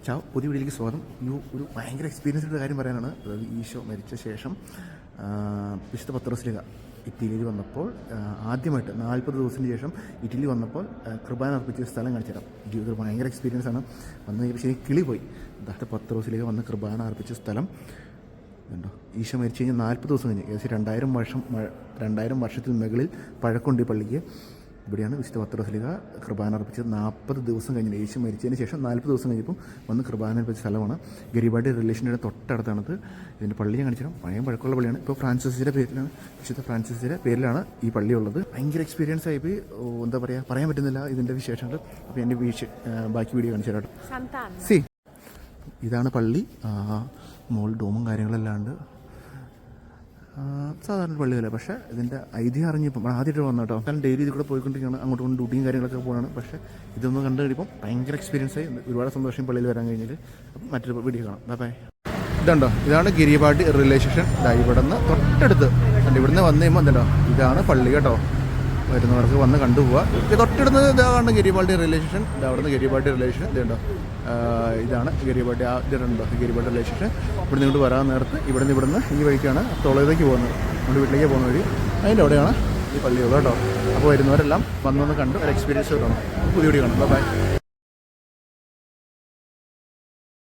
പുതിയ വീഡിയോയിലേക്ക് സ്വാഗതം. ഒരു ഭയങ്കര എക്സ്പീരിയൻസിൻ്റെ കാര്യം പറയാനാണ്. അതായത് ഈശോ മരിച്ച ശേഷം വിശുദ്ധ പത്രോസ്ലീഹ ഇറ്റലിയിൽ വന്നപ്പോൾ ആദ്യമായിട്ട് 40 ദിവസത്തിന് ശേഷം ഇറ്റലി വന്നപ്പോൾ കൃപാന അർപ്പിച്ച സ്ഥലം കാണിച്ചു തരാം. ഇതൊരു ഭയങ്കര എക്സ്പീരിയൻസ് ആണ്. വന്ന് കഴിഞ്ഞപ്പോൾ ശരി കിളി പോയി. അതായത് പത്രോസ്ലീഹ വന്ന് കൃപാന അർപ്പിച്ച സ്ഥലം ഉണ്ടോ. ഈശോ മരിച്ചു കഴിഞ്ഞാൽ 40 ദിവസം കഴിഞ്ഞ് ഏകദേശം 2000 വർഷത്തിൽ മുകളിൽ പഴക്കമുണ്ട് ഈ പള്ളിക്ക്. ഇവിടെയാണ് വിശുദ്ധ പത്രോസ്ലീഹ കൃപാന അർപ്പിച്ചത്. 40 ദിവസം കഴിഞ്ഞ് യേശു മരിച്ചതിന് ശേഷം 40 ദിവസം കഴിഞ്ഞപ്പം വന്ന് കൃപാന അർപ്പിച്ച സ്ഥലമാണ്. ഗരിബാൾഡി റിലേഷൻ്റെ തൊട്ടടുത്താണത്. ഇതിൻ്റെ പള്ളി ഞാൻ കാണിച്ചിട്ട് ഭയങ്കര പഴക്കമുള്ള പള്ളിയാണ്. ഇപ്പോൾ ഫ്രാൻസിസിൻ്റെ പേരിലാണ്, വിശുദ്ധ ഫ്രാൻസിസിൻ്റെ പേരിലാണ് ഈ പള്ളി ഉള്ളത്. ഭയങ്കര എക്സ്പീരിയൻസ് ആയിപ്പോയി. എന്താ പറയുക, പറയാൻ പറ്റുന്നില്ല ഇതിൻ്റെ വിശേഷങ്ങൾ. അപ്പോൾ എൻ്റെ ബാക്കി വീഡിയോ കാണിച്ചു തരാം. ഇതാണ് പള്ളി. മോൾ ഡോമും കാര്യങ്ങളെല്ലാം ഉണ്ട്. സാധാരണ പള്ളിയല്ല, പക്ഷേ ഇതിൻ്റെ ഐതിഹ്യം അറിഞ്ഞിപ്പം ആദ്യമായിട്ട് വന്നു കേട്ടോ. കാരണം ഡെയിലി ഇതിൽ കൂടെ പോയിക്കൊണ്ടിരിക്കുകയാണ്, അങ്ങോട്ട് കൊണ്ട് ഡ്യൂട്ടിയും കാര്യങ്ങളൊക്കെ പോകുകയാണ്. പക്ഷേ ഇതൊന്നും കണ്ടു കഴിയുമ്പം ഭയങ്കര എക്സ്പീരിയൻസ് ആയി. ഒരുപാട് സന്തോഷം പള്ളിയിൽ വരാൻ കഴിഞ്ഞാൽ. അപ്പം മറ്റൊരു വീഡിയോ കാണാം. ബൈ. ഇതുണ്ടോ, ഇതാണ് ഗിരിബാൾഡി റിലേഷൻ. ഇവിടെ നിന്ന് തൊട്ടടുത്ത് ഇവിടുന്ന് വന്നു കഴിയുമ്പോൾ എന്തുണ്ടോ, ഇതാണ് പള്ളി കേട്ടോ. വരുന്നവർക്ക് വന്ന് കണ്ടുപോവുക. തൊട്ടിടുന്നത് ഇതാണ് ഗരിബാൾഡി റിലേഷൻ. അവിടുന്ന് ഗരിബാൾഡി റിലേഷൻ ഇതുണ്ടോ, ഇതാണ് ഗരിബാൾഡി. ഇതുണ്ടോ ഗരിബാൾഡി റിലേഷൻ. ഇവിടുന്ന് ഇങ്ങോട്ട് വരാൻ നേരത്ത് ഇവിടുന്ന് ഈ വഴിക്കാണ് തോളയിലേക്ക് പോകുന്നത്. നമ്മുടെ വീട്ടിലേക്ക് പോകുന്ന വഴി അതിൻ്റെ അവിടെയാണ് ഈ പള്ളിയുള്ളത് കേട്ടോ. അപ്പോൾ വരുന്നവരെല്ലാം വന്നൊന്ന് കണ്ട് ഒരു എക്സ്പീരിയൻസ് കാണും. പുതിയ വീഡിയോ കാണാം. ബൈ.